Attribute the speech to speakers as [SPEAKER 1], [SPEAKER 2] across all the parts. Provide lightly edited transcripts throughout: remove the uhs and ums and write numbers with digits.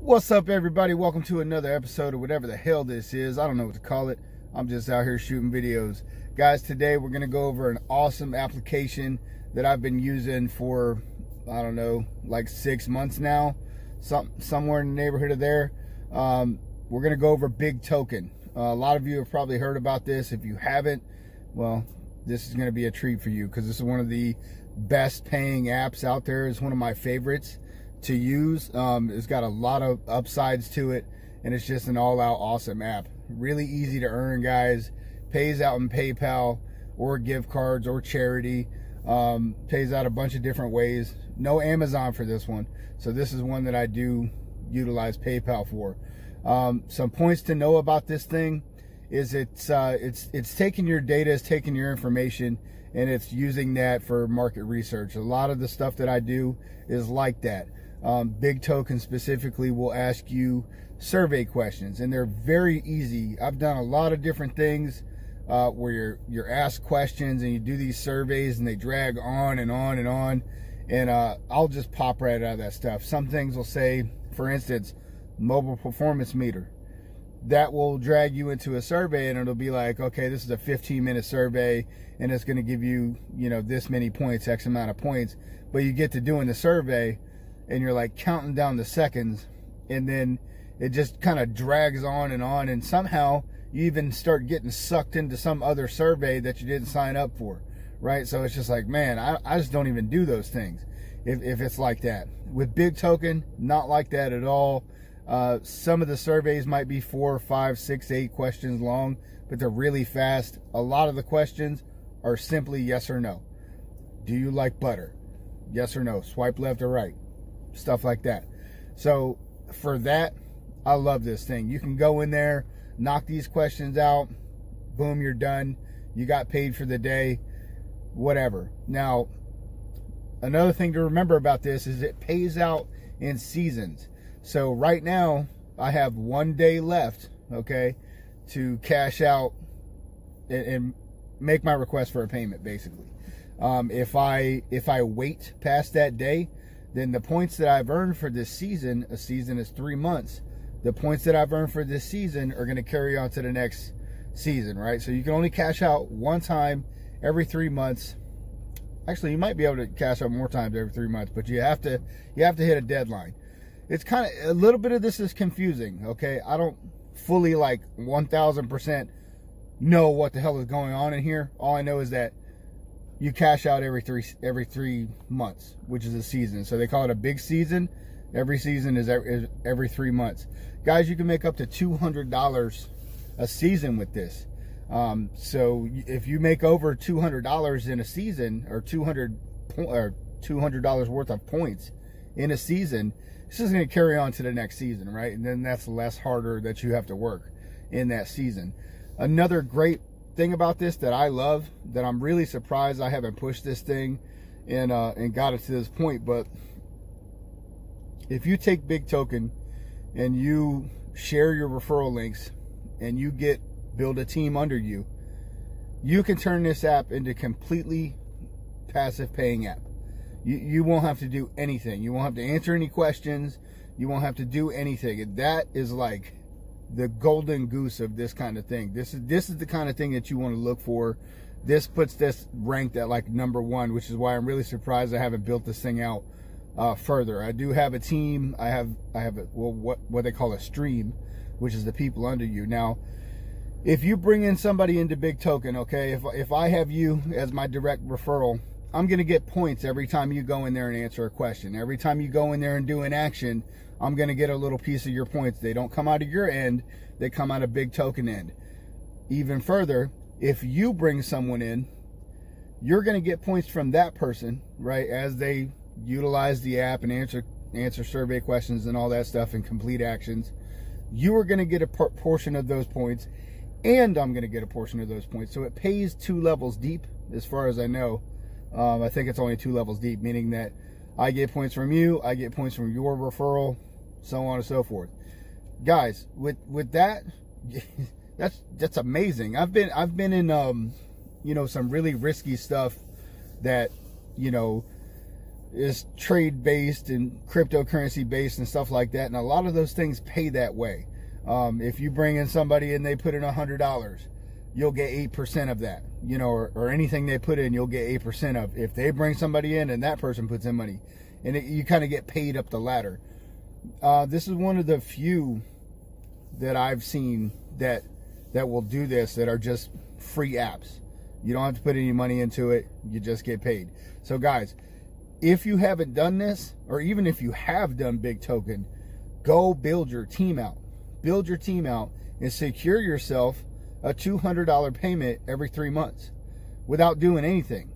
[SPEAKER 1] What's up, everybody? Welcome to another episode of whatever the hell this is. I don't know what to call it. I'm just out here shooting videos. Guys, today we're going to go over an awesome application that I've been using for, I don't know, like 6 months now. Somewhere in the neighborhood of there. We're going to go over Big Token. A lot of you have probably heard about this. If you haven't, well, this is going to be a treat for you because this is one of the best paying apps out there. It's one of my favorites to use. It's got a lot of upsides to it, and it's just an all-out awesome app. Really easy to earn, guys. Pays out in PayPal or gift cards or charity. Pays out a bunch of different ways. No Amazon for this one, so this is one that I do utilize PayPal for. Some points to know about this thing is it's taking your data, it's taking your information, and it's using that for market research. A lot of the stuff that I do is like that. Big Token specifically will ask you survey questions, and they're very easy. I've done a lot of different things where you're asked questions and you do these surveys and they drag on and on and on, and I'll just pop right out of that stuff. Some things will say, for instance, mobile performance meter. That will drag you into a survey, and it'll be like, okay, this is a 15-minute survey and it's going to give you, this many points, X amount of points. But you get to doing the survey and you're like counting down the seconds, and then it just kind of drags on, and somehow you even start getting sucked into some other survey that you didn't sign up for, right? So it's just like, man, I just don't even do those things if it's like that. With Big Token, not like that at all. Some of the surveys might be 4, 5, 6, 8 questions long, but they're really fast. A lot of the questions are simply yes or no. Do you like butter? Yes or no. Swipe left or right. Stuff like that. So for that, I love this thing. You can go in there, knock these questions out, boom, you're done. You got paid for the day, whatever. Now, another thing to remember about this is it pays out in seasons. So right now I have 1 day left, okay, to cash out and make my request for a payment, basically. If I wait past that day, then the points that I've earned for this season, a season is 3 months, the points that I've earned for this season are going to carry on to the next season, right? So you can only cash out one time every 3 months. Actually, you might be able to cash out more times every 3 months, but you have to hit a deadline. It's kind of, a little bit of this is confusing, okay? I don't fully, like, 1000% know what the hell is going on in here. All I know is that you cash out every three months, which is a season. So they call it a big season. Every season is every 3 months. Guys, you can make up to $200 a season with this. So if you make over $200 in a season, or $200 worth of points in a season, this is going to carry on to the next season, right? And then that's less harder that you have to work in that season. Another great thing about this that I love, that I'm really surprised I haven't pushed this thing and got it to this point, but if you take Big Token and you share your referral links and you build a team under you, you can turn this app into completely passive paying app. You won't have to do anything. You won't have to answer any questions. You won't have to do anything. And that is like the golden goose of this kind of thing. This is the kind of thing that you want to look for. This puts this ranked at like #1, which is why I'm really surprised I haven't built this thing out further. I do have a team. I have what they call a stream, which is the people under you. Now, if you bring in somebody into Big Token, okay, if I have you as my direct referral, I'm going to get points every time you go in there and answer a question. Every time you go in there and do an action, I'm going to get a little piece of your points. They don't come out of your end. They come out of Big Token end. Even further, if you bring someone in, you're going to get points from that person, right, as they utilize the app and answer survey questions and all that stuff and complete actions. You are going to get a portion of those points, and I'm going to get a portion of those points. So it pays 2 levels deep, as far as I know. I think it's only 2 levels deep, meaning that I get points from you, I get points from your referral, so on and so forth. Guys, with that, that's amazing. I've been in some really risky stuff that is trade based and cryptocurrency based and stuff like that, and a lot of those things pay that way. If you bring in somebody and they put in $100, you'll get 8% of that, you know, or anything they put in, you'll get 8% of. If they bring somebody in and that person puts in money, and you kind of get paid up the ladder. This is one of the few that I've seen that will do this, that are just free apps. You don't have to put any money into it, you just get paid. So guys, if you haven't done this, or even if you have done Big Token, go build your team out. Build your team out and secure yourself a $200 payment every 3 months without doing anything.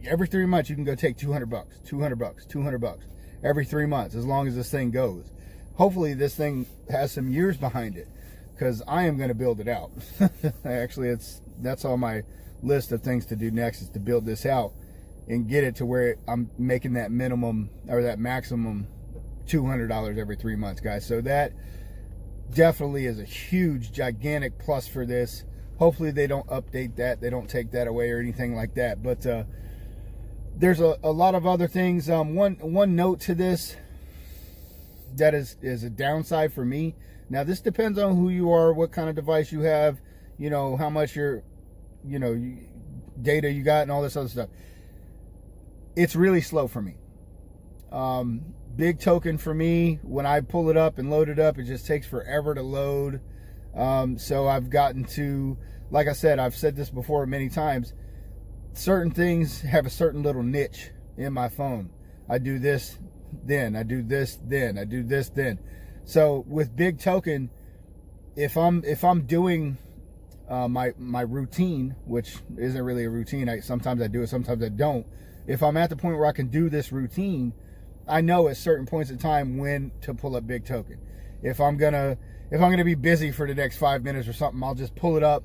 [SPEAKER 1] Every 3 months you can go take $200, $200 every 3 months, as long as this thing goes. Hopefully this thing has some years behind it, because I am going to build it out. Actually, that's on my list of things to do next, is to build this out and get it to where I'm making that minimum or that maximum $200 every 3 months, guys. So that definitely is a huge, gigantic plus for this. Hopefully they don't update that, they don't take that away or anything like that. But there's a lot of other things. One note to this that is a downside for me. Now this depends on who you are, what kind of device you have, you know, how much data you got and all this other stuff. It's really slow for me. Big Token for me, when I pull it up and load it up, it just takes forever to load. So I've gotten to, like I said, I've said this before many times, certain things have a certain little niche in my phone. I do this, then I do this, then I do this, then. So with Big Token, if I'm doing my routine, which isn't really a routine, sometimes I do it, sometimes I don't. If I'm at the point where I can do this routine, I know at certain points in time when to pull up Big Token. If I'm gonna be busy for the next 5 minutes or something, I'll just pull it up,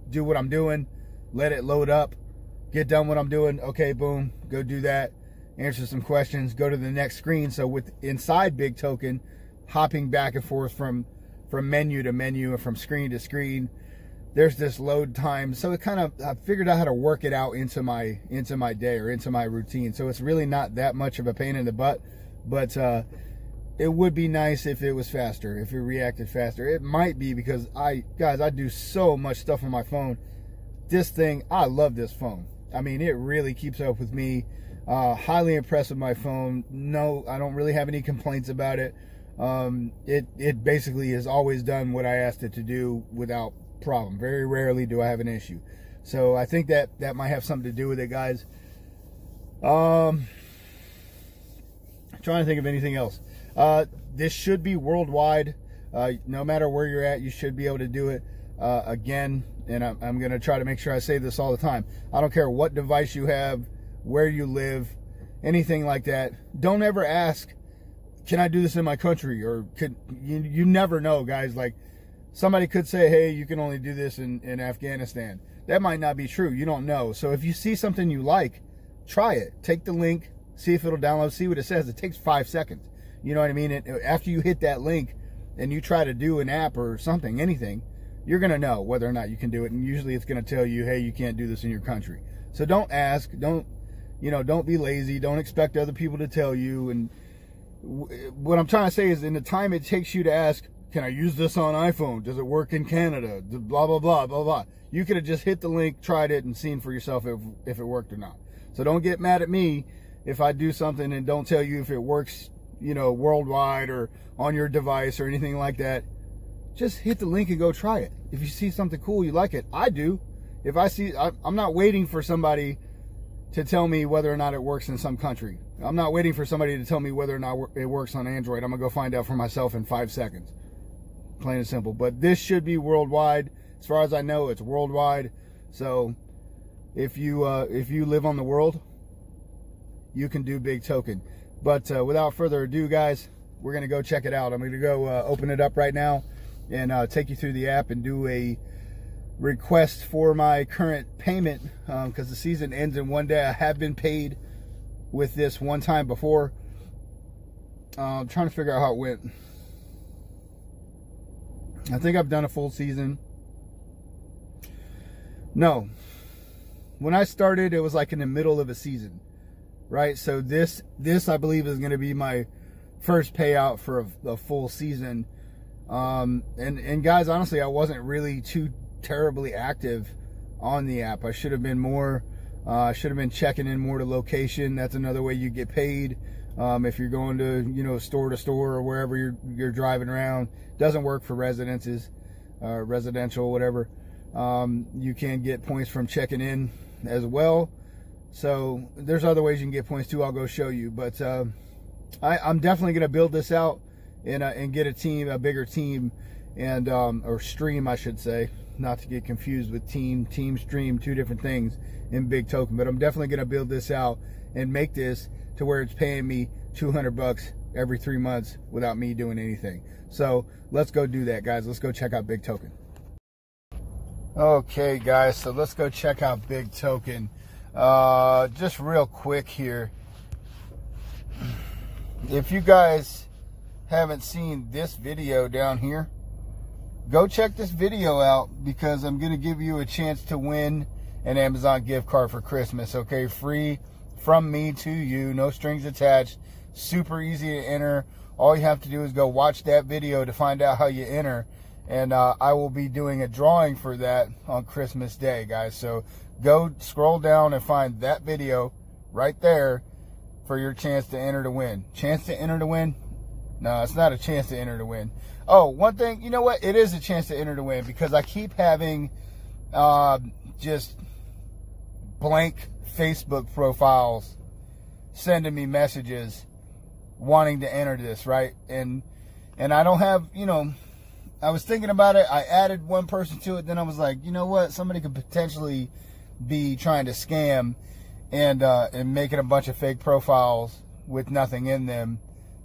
[SPEAKER 1] do what I'm doing, let it load up, get done what I'm doing. Okay, boom, go do that, answer some questions, go to the next screen. So with inside Big Token, hopping back and forth from menu to menu and from screen to screen, there's this load time. So it kind of, I figured out how to work it out into my day or into my routine. So it's really not that much of a pain in the butt, but it would be nice if it was faster, if it reacted faster. It might be, because guys, I do so much stuff on my phone. This thing, I love this phone. I mean, it really keeps up with me. Highly impressed with my phone. No, I don't really have any complaints about it. It basically has always done what I asked it to do without problem. Very rarely do I have an issue. So I think that might have something to do with it, guys. Trying to think of anything else. This should be worldwide. No matter where you're at, you should be able to do it. Again, and I'm going to try to make sure I say this all the time. I don't care what device you have, where you live, anything like that. Don't ever ask, can I do this in my country? Or could you never know, guys. Like, somebody could say, hey, you can only do this in Afghanistan. That might not be true. You don't know. So if you see something you like, try it. Take the link, see if it'll download, see what it says. It takes 5 seconds. You know what I mean? After you hit that link and you try to do an app or something, anything, you're going to know whether or not you can do it. And usually it's going to tell you, hey, you can't do this in your country. So don't ask. Don't be lazy. Don't expect other people to tell you. And what I'm trying to say is, in the time it takes you to ask, can I use this on iPhone? Does it work in Canada? Blah, blah, blah, blah, blah. You could have just hit the link, tried it, and seen for yourself if it worked or not. So don't get mad at me if I do something and don't tell you if it works, worldwide or on your device or anything like that. Just hit the link and go try it. If you see something cool, you like it. I do. If I see, I'm not waiting for somebody to tell me whether or not it works in some country. I'm not waiting for somebody to tell me whether or not it works on Android. I'm going to go find out for myself in 5 seconds. Plain and simple. But this should be worldwide. As far as I know, it's worldwide. So if you live on the world, you can do Big Token. But without further ado, guys, we're going to go check it out. I'm going to go open it up right now and take you through the app and do a request for my current payment, because the season ends in 1 day. I have been paid with this one time before. I'm trying to figure out how it went. I think I've done a full season. No. When I started, it was like in the middle of a season. right? So this I believe is going to be my first payout for a full season. And guys, honestly, I wasn't really too terribly active on the app. I should have been more. Should have been checking in more to location. That's another way you get paid. If you're going to, you know, store to store or wherever you're driving around. Doesn't work for residences, residential, whatever. You can get points from checking in as well. So there's other ways you can get points too. I'll go show you. But I'm definitely going to build this out and get a bigger team, and or stream, I should say, not to get confused with team stream, two different things in Big Token. But I'm definitely going to build this out and make this to where it's paying me $200 every 3 months without me doing anything. So let's go do that, guys. Let's go check out Big Token. Okay, guys, so let's go check out Big Token. Just real quick here, if you guys haven't seen this video down here, go check this video out, because I'm going to give you a chance to win an Amazon gift card for Christmas. Okay, free from me to you, no strings attached, super easy to enter. All you have to do is go watch that video to find out how you enter, and I will be doing a drawing for that on Christmas Day, guys. So go scroll down and find that video right there for your chance to enter to win. Chance to enter to win? No, it's not a chance to enter to win. Oh, one thing, you know what? It is a chance to enter to win, because I keep having just blank Facebook profiles sending me messages wanting to enter this, right? And I don't have, you know, I was thinking about it. I added one person to it. Then I was like, you know what? Somebody could potentially be trying to scam and making a bunch of fake profiles with nothing in them,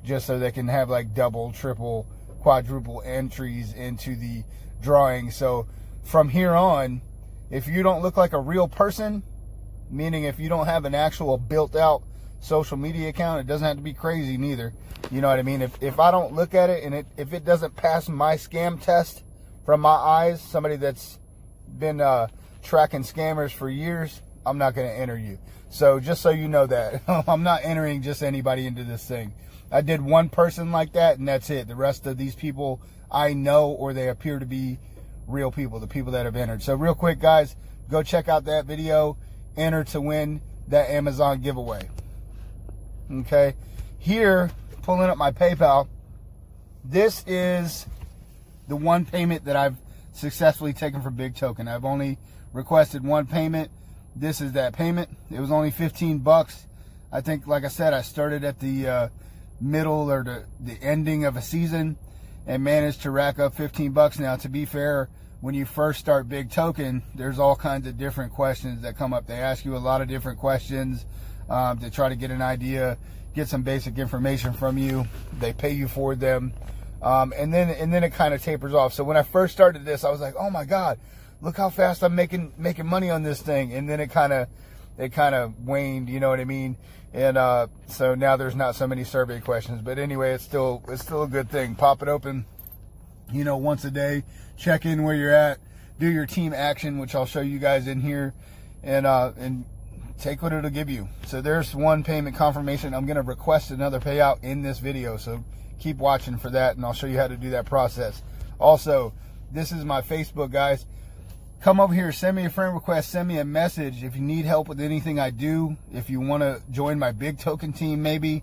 [SPEAKER 1] just so they can have like double, triple, quadruple entries into the drawing. So from here on, if you don't look like a real person, meaning if you don't have an actual built out social media account, it doesn't have to be crazy neither. You know what I mean? If I don't look at it and if it doesn't pass my scam test from my eyes, somebody that's been tracking scammers for years, I'm not going to enter you. So just so you know that, I'm not entering just anybody into this thing. I did one person like that, and that's it. The rest of these people I know, or they appear to be real people, the people that have entered. So real quick, guys, go check out that video. Enter to win that Amazon giveaway. Okay, here, pulling up my PayPal, this is the one payment that I've successfully taken for Big Token. I've only requested one payment. This is that payment. It was only 15 bucks. I think, like I said, I started at the middle or the ending of a season and managed to rack up 15 bucks. Now, to be fair, when you first start Big Token, there's all kinds of different questions that come up. They ask you a lot of different questions to try to get an idea, get some basic information from you. They pay you for them, and then it kind of tapers off. So when I first started this, I was like, oh my God, look how fast I'm making money on this thing. And then it kind of waned, you know what I mean? And so now there's not so many survey questions. But anyway, it's still a good thing. Pop it open, you know, once a day. Check in where you're at. Do your team action, which I'll show you guys in here, and take what it'll give you. So there's one payment confirmation. I'm going to request another payout in this video, so keep watching for that, and I'll show you how to do that process. Also, this is my Facebook, guys. Come over here, send me a friend request, send me a message if you need help with anything I do, if you want to join my Big Token team maybe,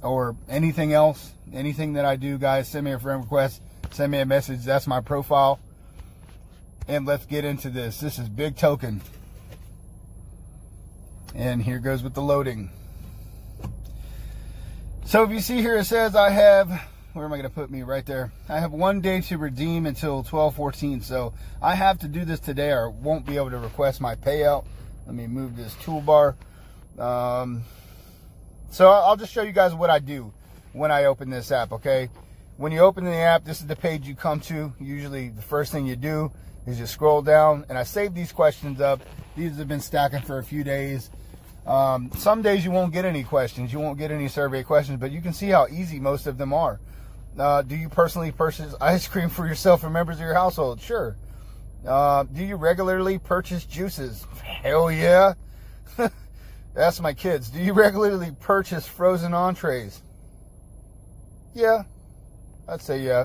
[SPEAKER 1] or anything else, anything that I do, guys, send me a friend request, send me a message. That's my profile. And let's get into this. This is Big Token. And here goes with the loading. So if you see here, it says I have, where am I going to put me? Right there. I have 1 day to redeem until 12/14. So I have to do this today or won't be able to request my payout. Let me move this toolbar. So I'll just show you guys what I do when I open this app, okay? When you open the app, this is the page you come to. Usually the first thing you do is you scroll down, and I save these questions up. These have been stacking for a few days. Some days you won't get any questions. You won't get any survey questions, but you can see how easy most of them are. Do you personally purchase ice cream for yourself and members of your household? Sure. Do you regularly purchase juices? Hell yeah. Ask my kids, do you regularly purchase frozen entrees? Yeah, I'd say yeah.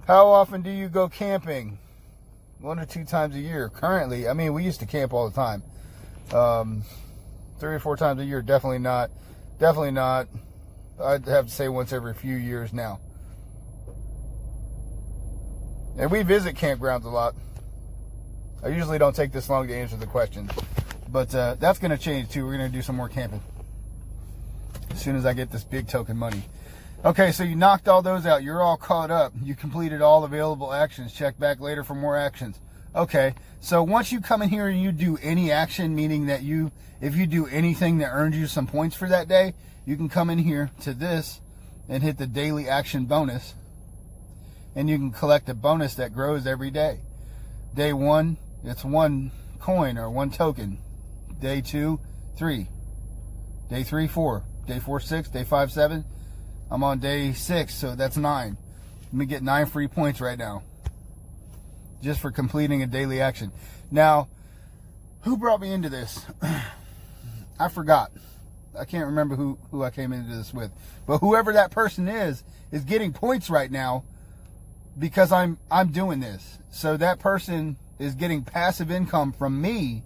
[SPEAKER 1] How often do you go camping? 1 or 2 times a year. Currently, I mean, we used to camp all the time. 3 or 4 times a year, definitely not. Definitely not. I'd have to say once every few years now. And we visit campgrounds a lot. I usually don't take this long to answer the questions. But that's going to change too. We're going to do some more camping as soon as I get this big token money. Okay, so you knocked all those out. You're all caught up. You completed all available actions. Check back later for more actions. Okay, so once you come in here and you do any action, meaning that if you do anything that earns you some points for that day, you can come in here to this and hit the daily action bonus. And you can collect a bonus that grows every day. Day 1, it's 1 coin or 1 token. Day 2, 3. Day 3, 4. Day 4, 6. Day 5, 7. I'm on day 6, so that's 9. Let me get 9 free points right now, just for completing a daily action. Now, who brought me into this? I forgot. I can't remember who I came into this with. But whoever that person is getting points right now because I'm doing this. So that person is getting passive income from me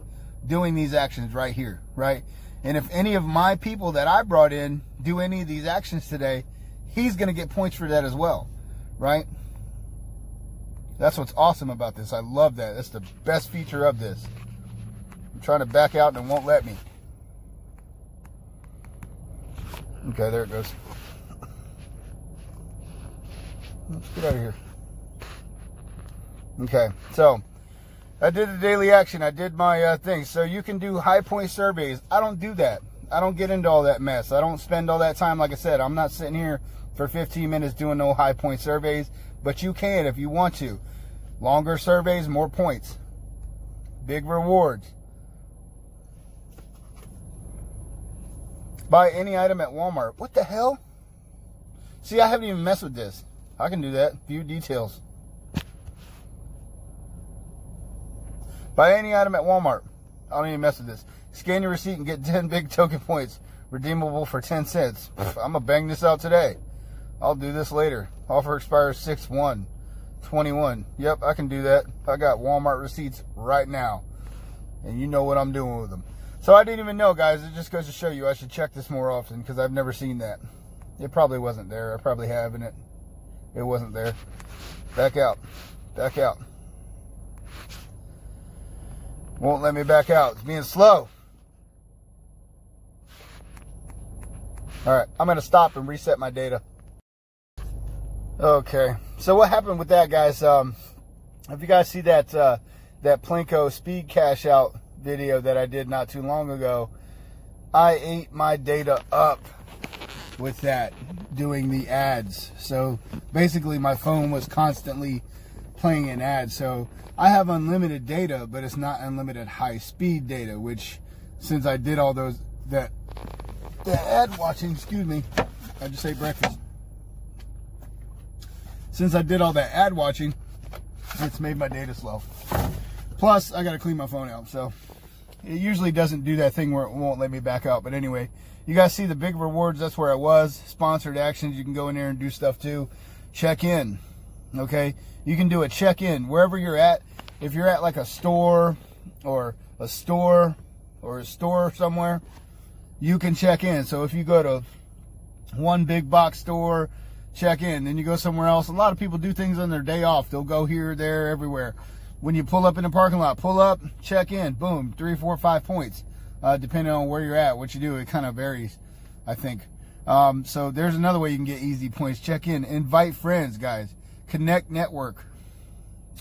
[SPEAKER 1] doing these actions right here, right? And if any of my people that I brought in do any of these actions today, he's going to get points for that as well, right? That's what's awesome about this. I love that. That's the best feature of this. I'm trying to back out and it won't let me. Okay, there it goes. Let's get out of here. Okay, so I did the daily action. I did my thing. So you can do high point surveys. I don't do that. I don't get into all that mess. I don't spend all that time. Like I said, I'm not sitting here for 15 minutes doing no high point surveys, but you can if you want to. Longer surveys, more points. Big rewards. Buy any item at Walmart. What the hell? See, I haven't even messed with this. I can do that. View details. Buy any item at Walmart. I don't even mess with this. Scan your receipt and get 10 big token points. Redeemable for 10 cents. I'm going to bang this out today. I'll do this later. Offer expires 6/1/21. Yep, I can do that. I got Walmart receipts right now. And you know what I'm doing with them. So I didn't even know, guys. It just goes to show you I should check this more often because I've never seen that. It probably wasn't there. I probably have, and it wasn't there. Back out. Back out. Won't let me back out. It's being slow. Alright, I'm going to stop and reset my data. Okay, so what happened with that, guys? If you guys see that that PLINKO speed cash out video that I did not too long ago, I ate my data up with that, doing the ads. So basically my phone was constantly playing an ad. So I have unlimited data, but it's not unlimited high speed data, which since I did all those, the ad watching, excuse me, I just ate breakfast. Since I did all that ad watching, it's made my data slow. Plus, I got to clean my phone out, so it usually doesn't do that thing where it won't let me back out. But anyway, you guys see the big rewards. That's where I was. Sponsored actions. You can go in there and do stuff too. Check in. Okay, you can do a check in wherever you're at. If you're at like a store or a store somewhere, you can check in. So if you go to one big box store, check in. Then you go somewhere else. A lot of people do things on their day off. They'll go here, there, everywhere. When you pull up in the parking lot, pull up, check in, boom, 3, 4, 5 points, depending on where you're at, what you do. It kind of varies, I think. So there's another way you can get easy points. Check in, invite friends, guys. Connect network.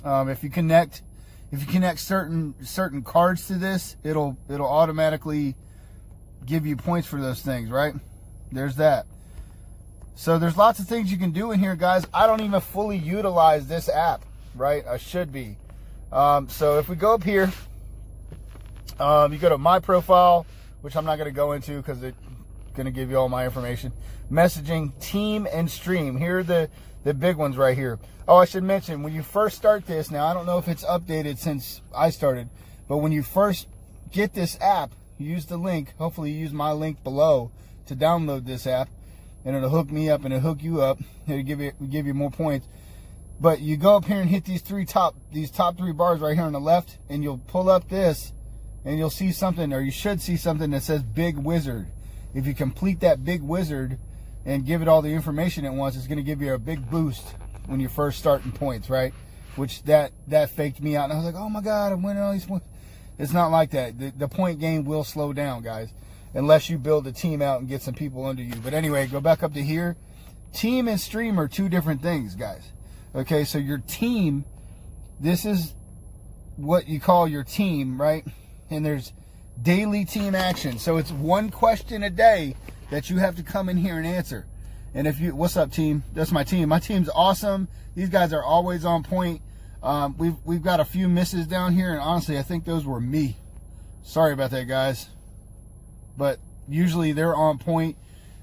[SPEAKER 1] If you connect certain cards to this, it'll automatically give you points for those things, right? There's that. So there's lots of things you can do in here, guys. I don't even fully utilize this app, right? I should be. So if we go up here, you go to my profile, which I'm not going to go into because it's going to give you all my information. Messaging, team, and stream. Here are the big ones right here. Oh, I should mention, when you first start this, now I don't know if it's updated since I started, but when you first get this app, use the link. Hopefully you use my link below to download this app, and it'll hook me up and it'll hook you up. It'll give you more points. But you go up here and hit these top 3 bars right here on the left, and you'll pull up this, and you'll see something, or you should see something that says Big Wizard. If you complete that Big Wizard and give it all the information at once, it's going to give you a big boost when you're first starting points, right? Which that faked me out, and I was like, oh my God, I'm winning all these points. It's not like that. The point game will slow down, guys, unless you build a team out and get some people under you. But anyway, go back up to here. Team and stream are 2 different things, guys. Okay, so your team, this is what you call your team, right? And there's daily team action. So it's 1 question a day that you have to come in here and answer. And if you, what's up, team? That's my team. My team's awesome. These guys are always on point. We've got a few misses down here, and honestly, I think those were me. Sorry about that, guys. But usually they're on point.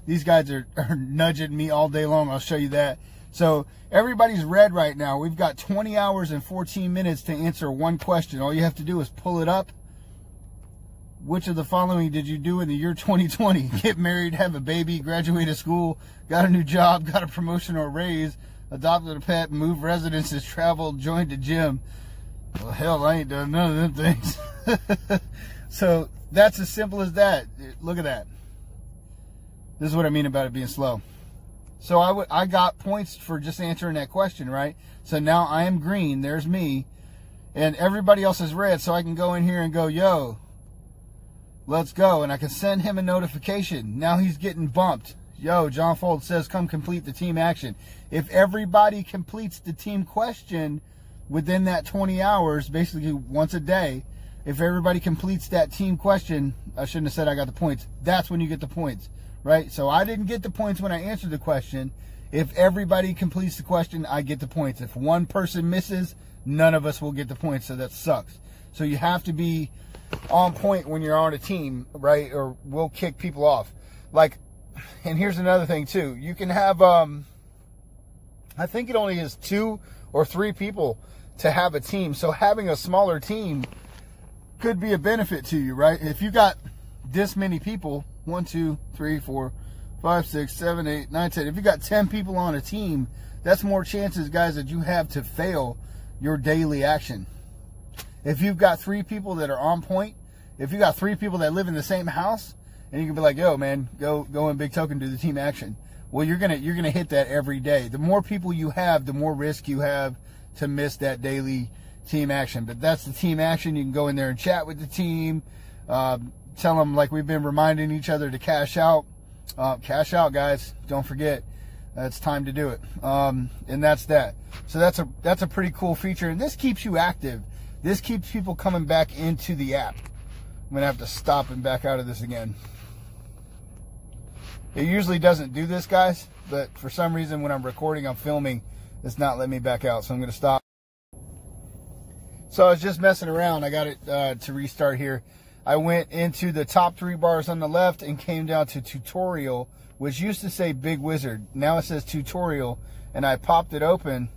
[SPEAKER 1] These guys are nudging me all day long. I'll show you that. So everybody's red right now. We've got 20 hours and 14 minutes to answer 1 question. All you have to do is pull it up. Which of the following did you do in the year 2020? Get married, have a baby, graduate school, got a new job, got a promotion or raise, adopted a pet, moved residences, traveled, joined a gym. Well, hell, I ain't done none of them things. So that's as simple as that. Look at that. This is what I mean about it being slow. So I got points for just answering that question, right? So now I am green. There's me. And everybody else is red. So I can go in here and go, yo, let's go. And I can send him a notification. Now he's getting bumped. Yo, John Fold says, come complete the team action. If everybody completes the team question within that 20 hours, basically once a day, if everybody completes that team question, I shouldn't have said I got the points. That's when you get the points. Right? So I didn't get the points when I answered the question. If everybody completes the question, I get the points. If 1 person misses, none of us will get the points, so that sucks. So you have to be on point when you're on a team, right? Or we'll kick people off. Like, and here's another thing too. You can have, I think it only is 2 or 3 people to have a team. So having a smaller team could be a benefit to you, right? If you got this many people, 1, 2, 3, 4, 5, 6, 7, 8, 9, 10. If you got 10 people on a team, that's more chances, guys, that you have to fail your daily action. If you've got 3 people that are on point, if you got 3 people that live in the same house, and you can be like, yo, man, go in Big Token, do the team action. Well, you're gonna hit that every day. The more people you have, the more risk you have to miss that daily team action. But that's the team action. You can go in there and chat with the team. Tell them, like we've been reminding each other, to cash out. Cash out, guys. Don't forget. It's time to do it. And that's that. So that's a pretty cool feature. And this keeps you active. This keeps people coming back into the app. I'm going to have to stop and back out of this again. It usually doesn't do this, guys. But for some reason, when I'm recording, I'm filming, it's not letting me back out. So I'm going to stop. So I was just messing around. I got it to restart here. I went into the top 3 bars on the left and came down to tutorial, which used to say Big Wizard. Now it says tutorial, and I popped it open,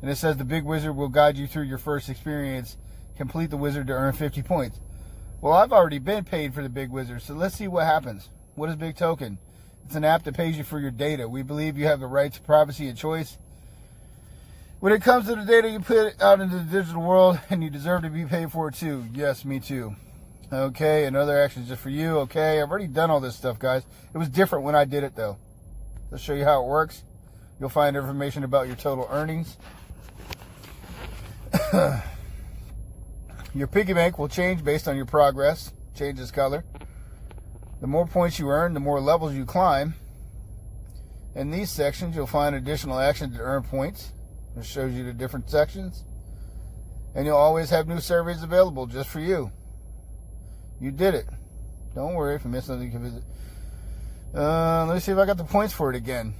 [SPEAKER 1] and it says the Big Wizard will guide you through your first experience. Complete the wizard to earn 50 points. Well, I've already been paid for the Big Wizard, so let's see what happens. What is Big Token? It's an app that pays you for your data. We believe you have the right to privacy and choice. When it comes to the data you put out into the digital world, and you deserve to be paid for it too. Yes, me too. Okay, another action just for you. Okay, I've already done all this stuff, guys. It was different when I did it, though. Let's show you how it works. You'll find information about your total earnings. Your piggy bank will change based on your progress. Changes color. The more points you earn, the more levels you climb. In these sections, you'll find additional actions to earn points. It shows you the different sections. And you'll always have new surveys available just for you. You did it. Don't worry, if you missed something, you can visit. Let me see if I got the points for it again.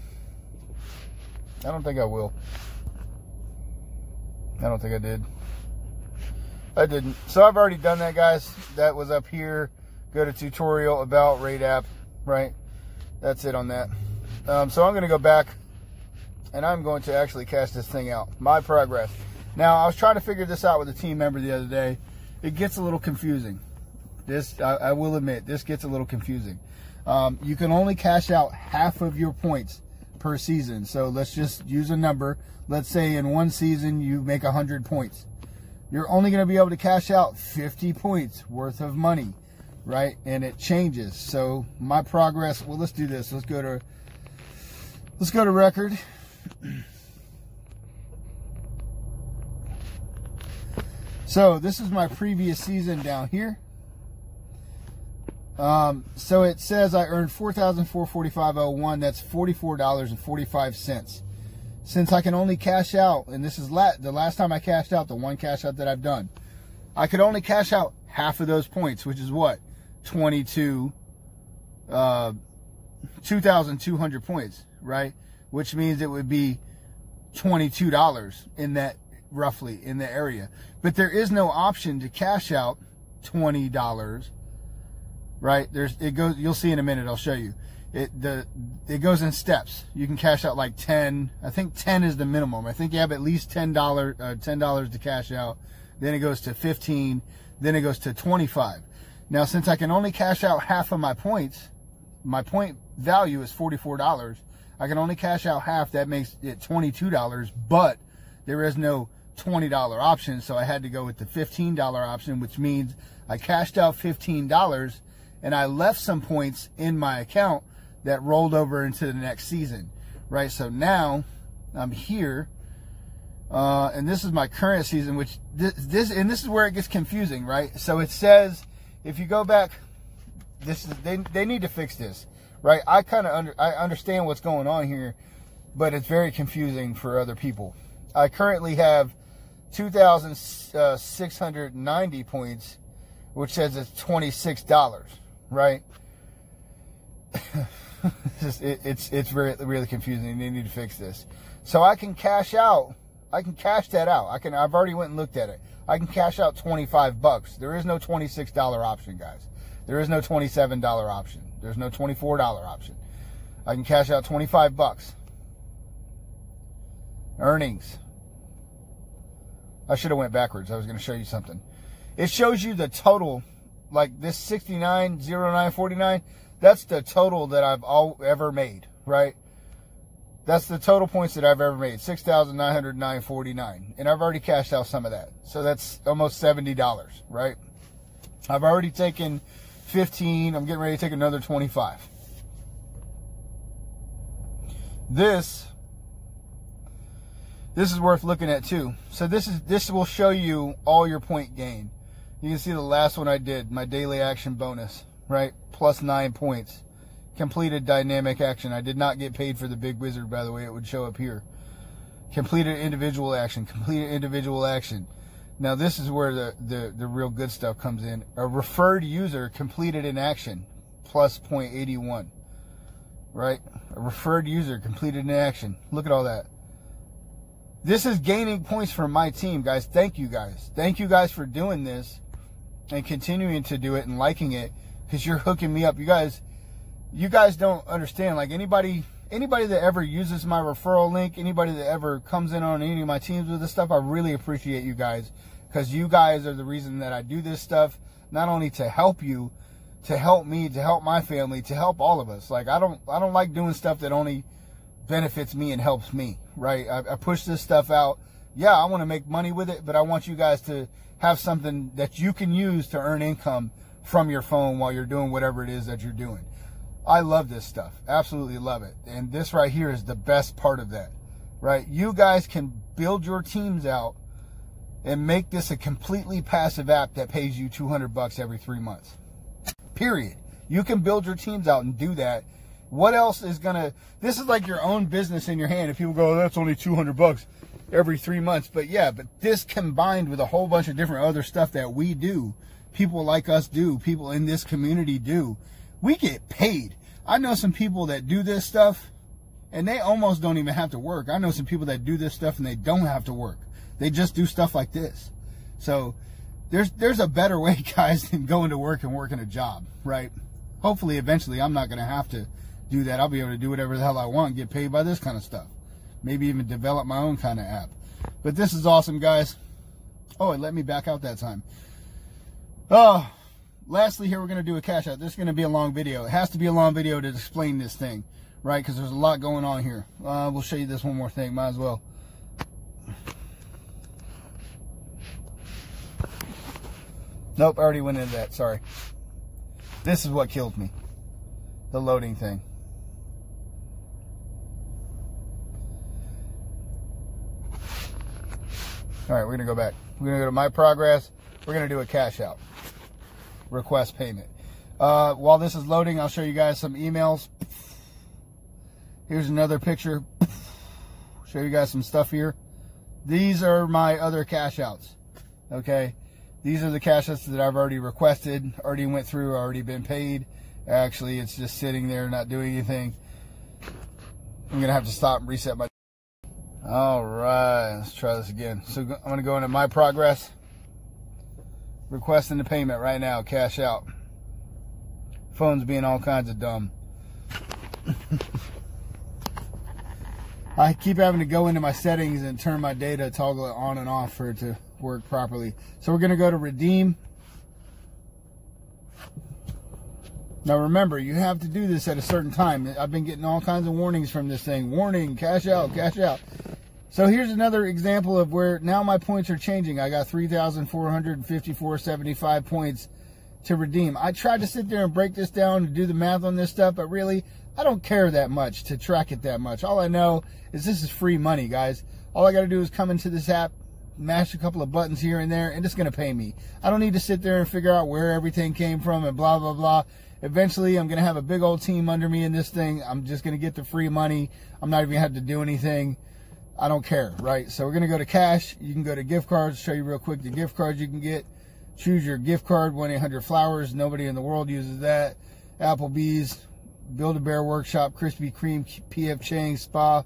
[SPEAKER 1] I don't think I will. I don't think I did. I didn't. So I've already done that, guys. That was up here. Go to tutorial, about, rate app, right? That's it on that. So I'm going to go back, and I'm going to actually cash this thing out. My progress. Now, I was trying to figure this out with a team member the other day. It gets a little confusing. I will admit, this gets a little confusing. You can only cash out half of your points per season. So let's just use a number. Let's say in one season you make 100 points. You're only going to be able to cash out 50 points worth of money, right? And it changes. So my progress, well, let's do this. Let's go to record. So this is my previous season down here. So it says I earned $4,445.01. That's $44.45. Since I can only cash out, and this is the last time I cashed out, the one cash out that I've done, I could only cash out half of those points, which is what? 2,200 points, right? Which means it would be $22 in that, roughly in the area. But there is no option to cash out $20, right? You'll see in a minute, I'll show you. It goes in steps. You can cash out like 10. I think 10 is the minimum. I think you have at least $10 to cash out. Then it goes to 15. Then it goes to 25. Now, since I can only cash out half of my points, my point value is $44. I can only cash out half. That makes it $22, but there is no $20 option, so I had to go with the $15 option, which means I cashed out $15 and I left some points in my account that rolled over into the next season, right? So now I'm here, and this is my current season, which this is where it gets confusing, right? So it says, if you go back, they need to fix this, right? I understand what's going on here, but it's very confusing for other people. I currently have 2,690 points, which says it's $26, right? It's really confusing. They need to fix this. So I can cash out. I can cash that out. I've already went and looked at it. I can cash out $25. There is no $26 option, guys. There is no $27 option. There's no $24 option. I can cash out $25. Earnings. I should have went backwards. I was going to show you something. It shows you the total, like this 690949. That's the total that I've ever made, right? That's the total points that I've ever made, 6,909.49, and I've already cashed out some of that. So that's almost $70, right? I've already taken 15. I'm getting ready to take another 25. This is worth looking at too. So this will show you all your point gain. You can see the last one I did, my daily action bonus, right? Plus 9 points. Completed dynamic action. I did not get paid for the big wizard, by the way. It would show up here. Completed individual action. Completed individual action. Now this is where the real good stuff comes in. A referred user completed an action. Plus 0.81. Right? A referred user completed an action. Look at all that. This is gaining points from my team, guys. Thank you, guys. Thank you, guys, for doing this and continuing to do it and liking it, because you're hooking me up. You guys don't understand. Like anybody that ever uses my referral link, anybody that ever comes in on any of my teams with this stuff, I really appreciate you guys, because you guys are the reason that I do this stuff, not only to help you, to help me, to help my family, to help all of us. Like I don't like doing stuff that only benefits me and helps me, right? I push this stuff out. Yeah, I want to make money with it, but I want you guys to have something that you can use to earn income from your phone while you're doing whatever it is that you're doing. I love this stuff. Absolutely love it. And this right here is the best part of that, right? You guys can build your teams out and make this a completely passive app that pays you $200 every 3 months. Period. You can build your teams out and do that. What else is this is like your own business in your hand. If people go, oh, that's only $200 every 3 months. But yeah, but this combined with a whole bunch of different other stuff that we do, people like us do, people in this community do, we get paid. I know some people that do this stuff and they almost don't even have to work. I know some people that do this stuff and they don't have to work. They just do stuff like this. So there's a better way, guys, than going to work and working a job, right? Hopefully, eventually, I'm not going to have to do that. I'll be able to do whatever the hell I want and get paid by this kind of stuff. Maybe even develop my own kind of app. But this is awesome, guys. Oh, it let me back out that time. Oh, lastly here, we're going to do a cash out. This is going to be a long video. It has to be a long video to explain this thing, right? Because there's a lot going on here. We'll show you this one more thing. Might as well. Nope, I already went into that. Sorry. This is what killed me. The loading thing. All right, we're going to go back. We're going to go to my progress. We're going to do a cash out. Request payment. While this is loading, I'll show you guys some emails. Here's another picture. Show you guys some stuff here. These are my other cash outs. Okay. These are the cash outs that I've already requested, already went through, already been paid. Actually, it's just sitting there, not doing anything. I'm going to have to stop and reset my... All right, let's try this again. So I'm going to go into my progress. Requesting the payment right now, cash out. Phone's being all kinds of dumb. I keep having to go into my settings and turn my data, toggle it on and off for it to work properly. So we're going to go to redeem. Now remember, you have to do this at a certain time. I've been getting all kinds of warnings from this thing. Warning, cash out, cash out. So here's another example of where now my points are changing. I got 3,454.75 points to redeem. I tried to sit there and break this down and do the math on this stuff, but really, I don't care that much to track it that much. All I know is this is free money, guys. All I got to do is come into this app, mash a couple of buttons here and there, and it's going to pay me. I don't need to sit there and figure out where everything came from and blah, blah, blah. Eventually, I'm going to have a big old team under me in this thing. I'm just going to get the free money. I'm not even going to have to do anything. I don't care, right? So we're going to go to cash. You can go to gift cards. Show you real quick the gift cards you can get. Choose your gift card, 1-800-Flowers. Nobody in the world uses that. Applebee's, Build-A-Bear Workshop, Krispy Kreme, P.F. Chang's, Spa,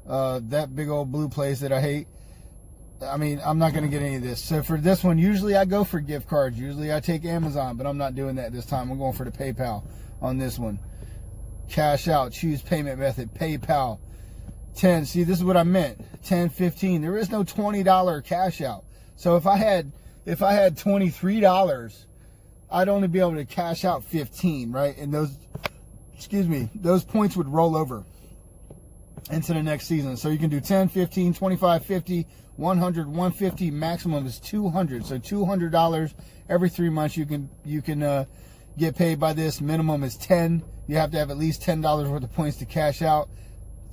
[SPEAKER 1] that big old blue place that I hate. I mean, I'm not going to get any of this. So for this one, usually I go for gift cards. Usually I take Amazon, but I'm not doing that this time. I'm going for the PayPal on this one. Cash out, choose payment method, PayPal. 10, see, this is what I meant. 10, 15. There is no $20 cash out. So if I had $23, I'd only be able to cash out 15, right? And those, excuse me, those points would roll over into the next season. So you can do 10, 15, 25, 50, 100, 150, maximum is 200. So $200 every 3 months you can get paid by this. Minimum is 10. You have to have at least $10 worth of points to cash out.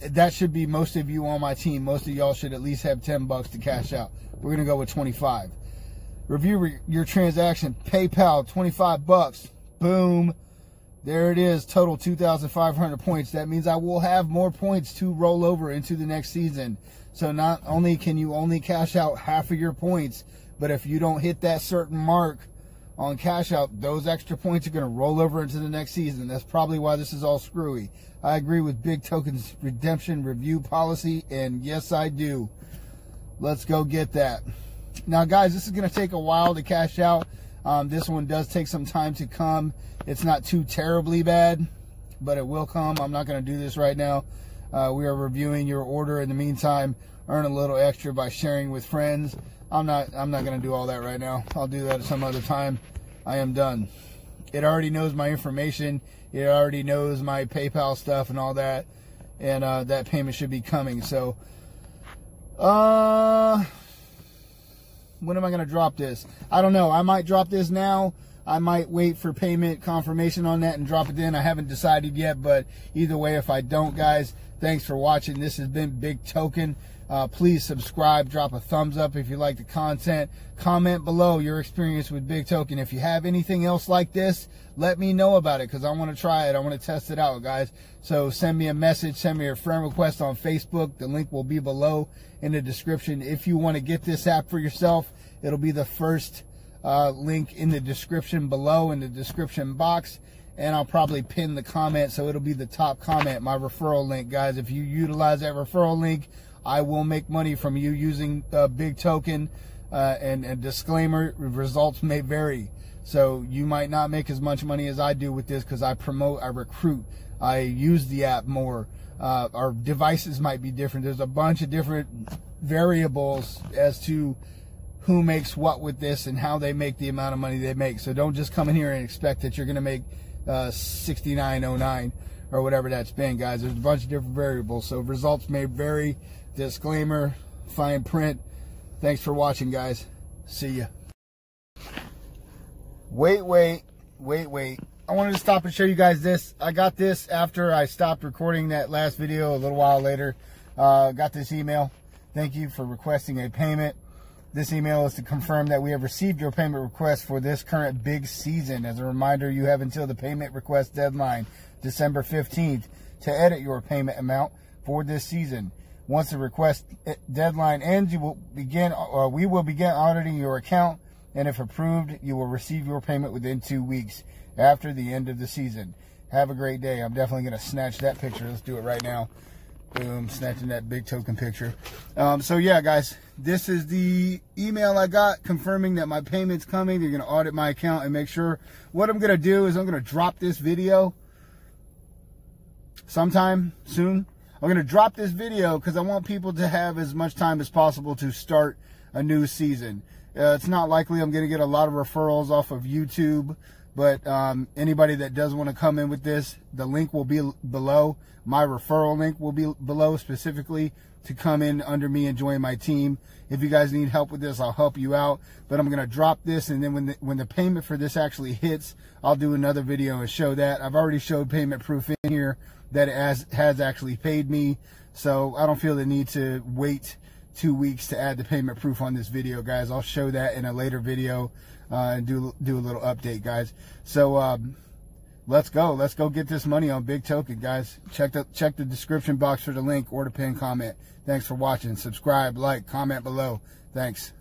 [SPEAKER 1] That should be most of you on my team. Most of y'all should at least have 10 bucks to cash out. We're going to go with 25. Review your transaction. PayPal, 25 bucks. Boom. There it is. Total 2,500 points. That means I will have more points to roll over into the next season. So not only can you only cash out half of your points, but if you don't hit that certain mark on cash out, those extra points are going to roll over into the next season. That's probably why this is all screwy. I agree with Big Token's redemption review policy, and yes, I do. Let's go get that. Now, guys, this is going to take a while to cash out. This one does take some time to come. It's not too terribly bad, but it will come. I'm not going to do this right now. We are reviewing your order. In the meantime, earn a little extra by sharing with friends. I'm not going to do all that right now. I'll do that at some other time. I am done. It already knows my information. It already knows my PayPal stuff and all that. And that payment should be coming. So, when am I going to drop this? I don't know. I might drop this now. I might wait for payment confirmation on that and drop it in. I haven't decided yet, but either way, if I don't, guys, thanks for watching. This has been Big Token. Please subscribe, drop a thumbs up if you like the content. Comment below your experience with Big Token. If you have anything else like this, let me know about it because I want to try it. I want to test it out, guys. So send me a message, send me a friend request on Facebook. The link will be below in the description. If you want to get this app for yourself, it'll be the first link in the description below in the description box. And I'll probably pin the comment so it'll be the top comment, my referral link, guys. If you utilize that referral link, I will make money from you using Big Token. And disclaimer, results may vary. So you might not make as much money as I do with this because I promote, I recruit, I use the app more. Our devices might be different. There's a bunch of different variables as to who makes what with this and how they make the amount of money they make. So don't just come in here and expect that you're going to make $69.09 or whatever that's been, guys. There's a bunch of different variables, so results may vary. Disclaimer, fine print. Thanks for watching, guys. See ya. Wait. I wanted to stop and show you guys this. I got this after I stopped recording that last video a little while later. Got this email. Thank you for requesting a payment. This email is to confirm that we have received your payment request for this current big season. As a reminder, you have until the payment request deadline, December 15th, to edit your payment amount for this season. Once the request deadline ends, we will begin auditing your account, and if approved, you will receive your payment within 2 weeks after the end of the season. Have a great day. I'm definitely going to snatch that picture. Let's do it right now. Boom, snatching that big token picture. So yeah, guys, this is the email I got confirming that my payment's coming. They're going to audit my account and make sure. What I'm going to do is I'm going to drop this video sometime soon. I'm going to drop this video because I want people to have as much time as possible to start a new season. It's not likely I'm going to get a lot of referrals off of YouTube, but anybody that does want to come in with this, the link will be below. My referral link will be below specifically to come in under me and join my team. If you guys need help with this, I'll help you out. But I'm going to drop this, and then when the payment for this actually hits, I'll do another video and show that. I've already showed payment proof in here that it has actually paid me. So I don't feel the need to wait 2 weeks to add the payment proof on this video, guys. I'll show that in a later video and do a little update, guys. So let's go get this money on Big Token, guys. Check the description box for the link or the pinned comment. Thanks for watching. Subscribe, like, comment below. Thanks.